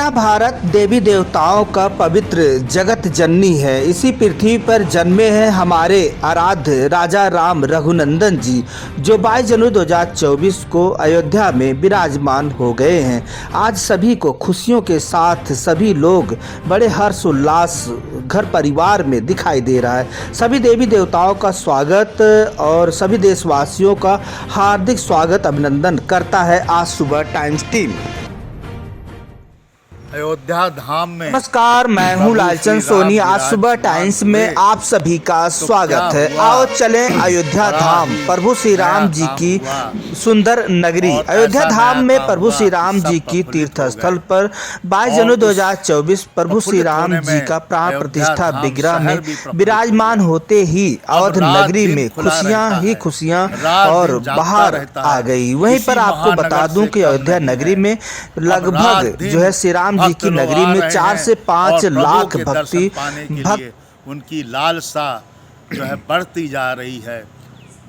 हमारा भारत देवी देवताओं का पवित्र जगत जननी है। इसी पृथ्वी पर जन्मे हैं हमारे आराध्य राजा राम रघुनंदन जी, जो 22 जनवरी 2024 को अयोध्या में विराजमान हो गए हैं। आज सभी को खुशियों के साथ सभी लोग बड़े हर्षोल्लास घर परिवार में दिखाई दे रहा है। सभी देवी देवताओं का स्वागत और सभी देशवासियों का हार्दिक स्वागत अभिनंदन करता है आज सुबह टाइम्स टीम। अयोध्या धाम में नमस्कार, मैं हूं लालचंद सोनी। आज सुबह टाइम्स में आप सभी का स्वागत है। आओ चलें अयोध्या धाम, प्रभु श्री राम जी की सुंदर नगरी। अयोध्या धाम में प्रभु श्री राम जी की तीर्थ स्थल पर 22 जनवरी 2024 प्रभु श्री राम जी का प्राण प्रतिष्ठा विग्रह में विराजमान होते ही अवध नगरी में खुशियां ही खुशियां और बाहर आ गई। वहीं पर आपको बता दूं कि अयोध्या नगरी में लगभग जो है श्री राम जी की नगरी में 4 से 5 लाख भक्त उनकी लालसा जो है बढ़ती जा रही है।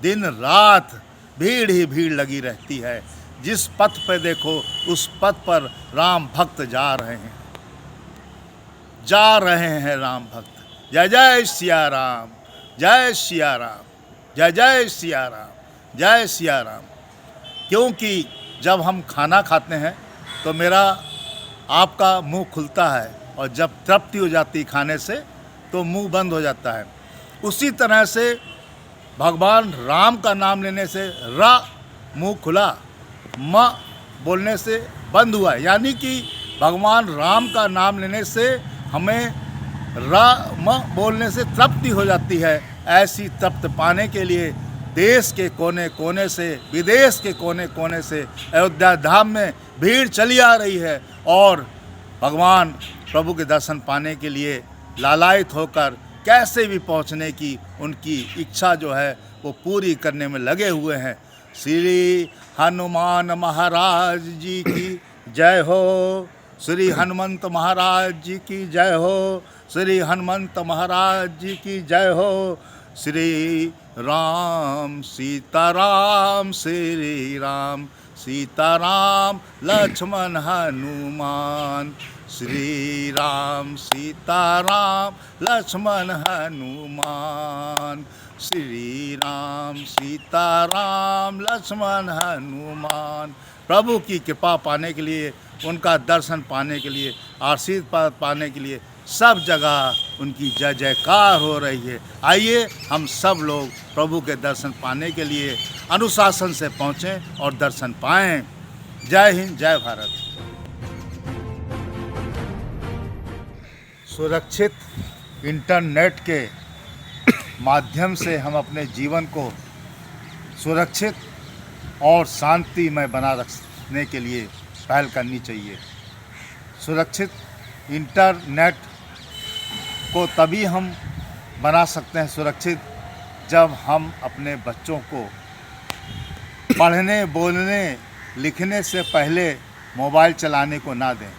दिन रात भीड़ ही भीड़ लगी रहती है। जिस पथ पे देखो उस पथ पर राम भक्त जा रहे हैं राम भक्त। जय जय सिया राम, जय सिया राम, जय जय सिया राम, जय सिया राम। क्योंकि जब हम खाना खाते हैं तो मेरा आपका मुंह खुलता है और जब तृप्ति हो जाती खाने से तो मुंह बंद हो जाता है। उसी तरह से भगवान राम का नाम लेने से र मुंह खुला, म बोलने से बंद हुआ। यानी कि भगवान राम का नाम लेने से हमें र म बोलने से तृप्ति हो जाती है। ऐसी तृप्त पाने के लिए देश के कोने कोने से, विदेश के कोने कोने से अयोध्या धाम में भीड़ चली आ रही है और भगवान प्रभु के दर्शन पाने के लिए लालायित होकर कैसे भी पहुंचने की उनकी इच्छा जो है वो पूरी करने में लगे हुए हैं। श्री हनुमान महाराज जी की जय हो, श्री हनुमंत महाराज जी की जय हो, श्री हनुमंत महाराज जी की जय हो। श्री राम सीताराम, श्री राम सीताराम, लक्ष्मण हनुमान। श्री राम सीताराम, लक्ष्मण हनुमान। श्री राम सीताराम, लक्ष्मण हनुमान। प्रभु की कृपा पाने के लिए, उनका दर्शन पाने के लिए, आशीर्वाद पाने के लिए सब जगह उनकी जय जयकार हो रही है। आइए हम सब लोग प्रभु के दर्शन पाने के लिए अनुशासन से पहुँचें और दर्शन पाएं। जय हिंद, जय भारत। सुरक्षित इंटरनेट के माध्यम से हम अपने जीवन को सुरक्षित और शांतिमय बना रखने के लिए पहल करनी चाहिए। सुरक्षित इंटरनेट को तभी हम बना सकते हैं सुरक्षित जब हम अपने बच्चों को पढ़ने, बोलने, लिखने से पहले मोबाइल चलाने को ना दें।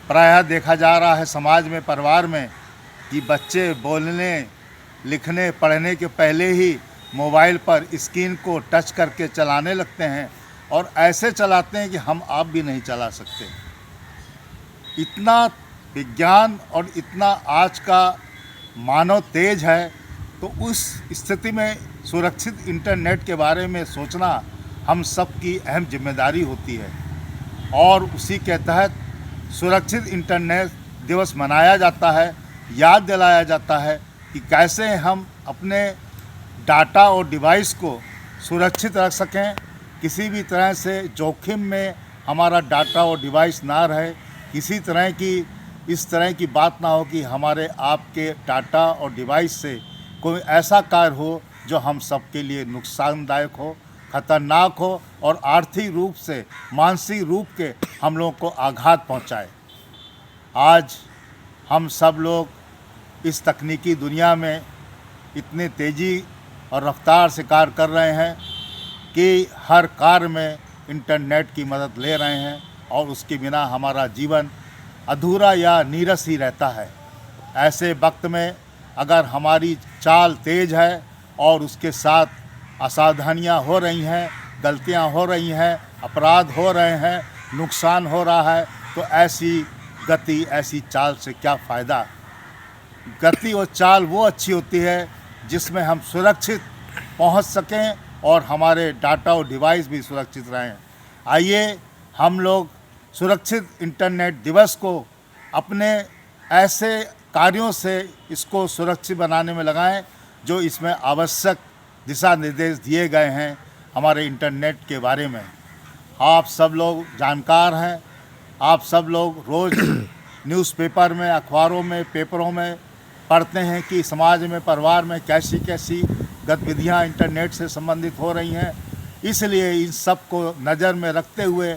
प्रायः देखा जा रहा है समाज में, परिवार में कि बच्चे बोलने, लिखने, पढ़ने के पहले ही मोबाइल पर स्क्रीन को टच करके चलाने लगते हैं और ऐसे चलाते हैं कि हम आप भी नहीं चला सकते। इतना विज्ञान और इतना आज का मानव तेज है, तो उस स्थिति में सुरक्षित इंटरनेट के बारे में सोचना हम सब की अहम जिम्मेदारी होती है। और उसी के तहत सुरक्षित इंटरनेट दिवस मनाया जाता है। याद दिलाया जाता है कि कैसे हम अपने डाटा और डिवाइस को सुरक्षित रख सकें, किसी भी तरह से जोखिम में हमारा डाटा और डिवाइस ना रहे, किसी तरह की इस तरह की बात ना हो कि हमारे आपके डाटा और डिवाइस से कोई ऐसा कार्य हो जो हम सबके लिए नुकसानदायक हो, खतरनाक हो और आर्थिक रूप से, मानसिक रूप के हम लोगों को आघात पहुंचाए। आज हम सब लोग इस तकनीकी दुनिया में इतनी तेज़ी और रफ्तार से कार्य कर रहे हैं कि हर कार्य में इंटरनेट की मदद ले रहे हैं और उसके बिना हमारा जीवन अधूरा या नीरस ही रहता है। ऐसे वक्त में अगर हमारी चाल तेज़ है और उसके साथ असावधानियाँ हो रही हैं, गलतियाँ हो रही हैं, अपराध हो रहे हैं, नुकसान हो रहा है, तो ऐसी गति, ऐसी चाल से क्या फ़ायदा। गति और चाल वो अच्छी होती है जिसमें हम सुरक्षित पहुंच सकें और हमारे डाटा और डिवाइस भी सुरक्षित रहें। आइए हम लोग सुरक्षित इंटरनेट दिवस को अपने ऐसे कार्यों से इसको सुरक्षित बनाने में लगाएं जो इसमें आवश्यक दिशा निर्देश दिए गए हैं हमारे इंटरनेट के बारे में। आप सब लोग जानकार हैं, आप सब लोग रोज़ न्यूज़पेपर में, अखबारों में, पेपरों में पढ़ते हैं कि समाज में, परिवार में कैसी कैसी गतिविधियां इंटरनेट से संबंधित हो रही हैं। इसलिए इन सब को नज़र में रखते हुए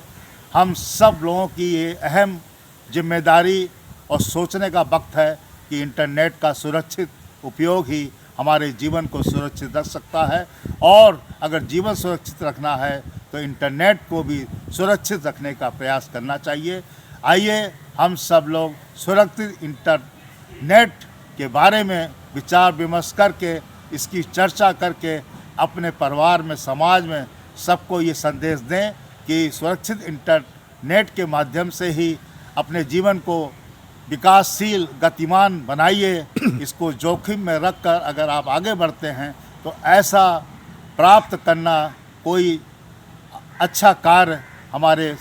हम सब लोगों की ये अहम जिम्मेदारी और सोचने का वक्त है कि इंटरनेट का सुरक्षित उपयोग ही हमारे जीवन को सुरक्षित रख सकता है, और अगर जीवन सुरक्षित रखना है तो इंटरनेट को भी सुरक्षित रखने का प्रयास करना चाहिए। आइए हम सब लोग सुरक्षित इंटरनेट के बारे में विचार विमर्श करके, इसकी चर्चा करके अपने परिवार में, समाज में सबको ये संदेश दें कि सुरक्षित इंटरनेट के माध्यम से ही अपने जीवन को विकासशील, गतिमान बनाइए। इसको जोखिम में रखकर अगर आप आगे बढ़ते हैं तो ऐसा प्राप्त करना कोई अच्छा कार्य हमारे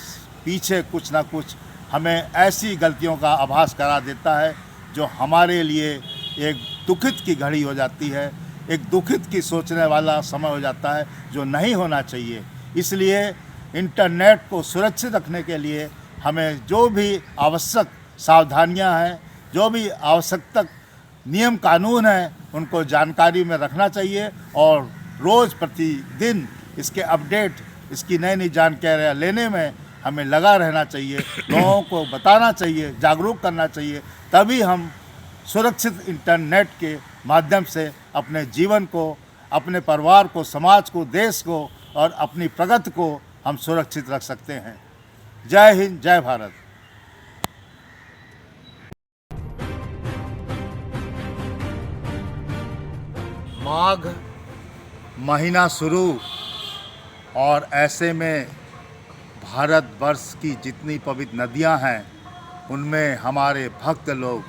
पीछे कुछ ना कुछ हमें ऐसी गलतियों का आभास करा देता है जो हमारे लिए एक दुखित की घड़ी हो जाती है, एक दुखित की सोचने वाला समय हो जाता है जो नहीं होना चाहिए। इसलिए इंटरनेट को सुरक्षित रखने के लिए हमें जो भी आवश्यक सावधानियां हैं, जो भी आवश्यक नियम कानून हैं, उनको जानकारी में रखना चाहिए और रोज़ प्रतिदिन इसके अपडेट, इसकी नई नई जानकारियाँ लेने में हमें लगा रहना चाहिए। लोगों को बताना चाहिए, जागरूक करना चाहिए, तभी हम सुरक्षित इंटरनेट के माध्यम से अपने जीवन को, अपने परिवार को, समाज को, देश को और अपनी प्रगति को हम सुरक्षित रख सकते हैं। जय हिंद, जय भारत। माघ महीना शुरू, और ऐसे में भारतवर्ष की जितनी पवित्र नदियां हैं उनमें हमारे भक्त लोग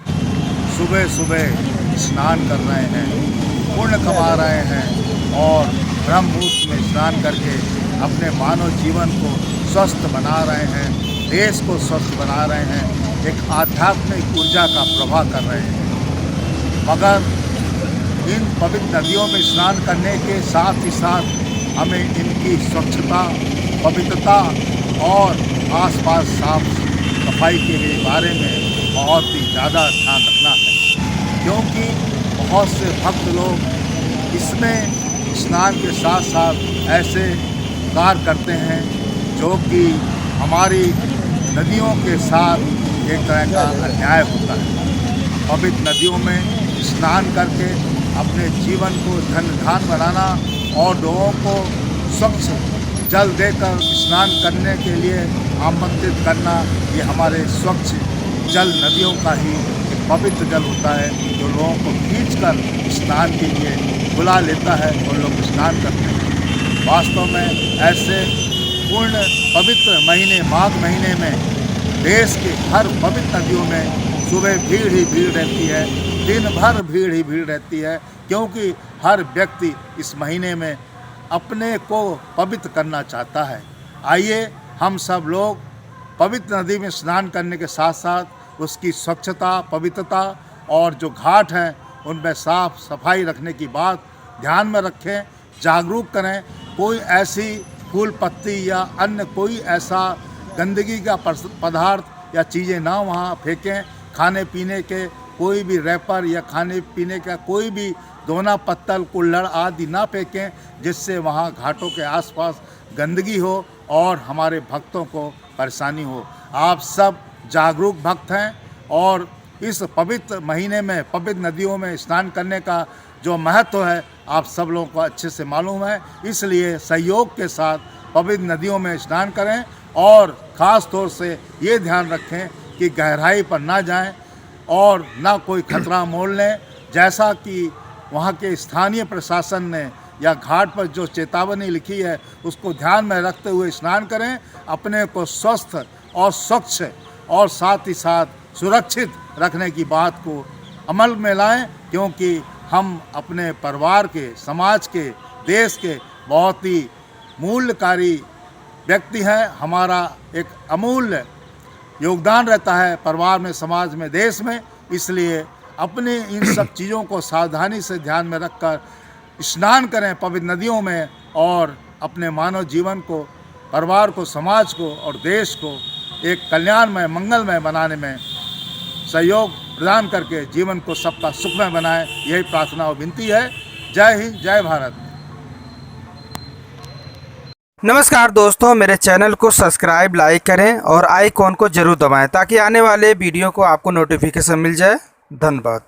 सुबह सुबह स्नान कर रहे हैं, पुण्य कमा रहे हैं और ब्रह्म मुहूर्त में स्नान करके अपने मानव जीवन को स्वस्थ बना रहे हैं, देश को स्वस्थ बना रहे हैं, एक आध्यात्मिक ऊर्जा का प्रवाह कर रहे हैं। मगर इन पवित्र नदियों में स्नान करने के साथ ही साथ हमें इनकी स्वच्छता, पवित्रता और आसपास साफ सफाई के बारे में बहुत ही ज़्यादा ध्यान रखना है, क्योंकि बहुत से भक्त लोग इसमें स्नान के साथ साथ ऐसे कार्य करते हैं जो कि हमारी नदियों के साथ एक तरह का अन्याय होता है। पवित्र नदियों में स्नान करके अपने जीवन को धन्य बनाना और लोगों को स्वच्छ जल देकर स्नान करने के लिए आमंत्रित करना, ये हमारे स्वच्छ जल नदियों का ही एक पवित्र जल होता है जो लोगों को खींचकर स्नान के लिए बुला लेता है और लोग स्नान करते हैं। वास्तव में ऐसे पूर्ण पवित्र महीने, माघ महीने में देश के हर पवित्र नदियों में सुबह भीड़ ही भीड़ रहती है, दिन भर भीड़ ही भीड़ रहती है, क्योंकि हर व्यक्ति इस महीने में अपने को पवित्र करना चाहता है। आइए हम सब लोग पवित्र नदी में स्नान करने के साथ साथ उसकी स्वच्छता, पवित्रता और जो घाट हैं उनमें साफ सफाई रखने की बात ध्यान में रखें, जागरूक करें। कोई ऐसी फूल पत्ती या अन्य कोई ऐसा गंदगी का पदार्थ या चीज़ें ना वहाँ फेंकें। खाने पीने के कोई भी रैपर या खाने पीने का कोई भी दोना, पत्तल, कुल्हड़ आदि ना फेंकें, जिससे वहाँ घाटों के आसपास गंदगी हो और हमारे भक्तों को परेशानी हो। आप सब जागरूक भक्त हैं और इस पवित्र महीने में पवित्र नदियों में स्नान करने का जो महत्व है आप सब लोगों को अच्छे से मालूम है। इसलिए सहयोग के साथ पवित्र नदियों में स्नान करें और ख़ास तौर से ये ध्यान रखें कि गहराई पर ना जाएं और ना कोई खतरा मोल लें। जैसा कि वहाँ के स्थानीय प्रशासन ने या घाट पर जो चेतावनी लिखी है उसको ध्यान में रखते हुए स्नान करें, अपने को स्वस्थ और स्वच्छ और साथ ही साथ सुरक्षित रखने की बात को अमल में लाएं, क्योंकि हम अपने परिवार के, समाज के, देश के बहुत ही मूल्यकारी व्यक्ति हैं। हमारा एक अमूल्य योगदान रहता है परिवार में, समाज में, देश में। इसलिए अपने इन सब चीज़ों को सावधानी से ध्यान में रखकर स्नान करें पवित्र नदियों में और अपने मानव जीवन को, परिवार को, समाज को और देश को एक कल्याणमय, मंगलमय बनाने में सहयोग प्रदान करके जीवन को सबका सुखमय बनाएं। यही प्रार्थना और विनती है। जय हिंद, जय भारत। नमस्कार दोस्तों, मेरे चैनल को सब्सक्राइब, लाइक करें और आइकॉन को जरूर दबाएं ताकि आने वाले वीडियो को आपको नोटिफिकेशन मिल जाए। धन्यवाद।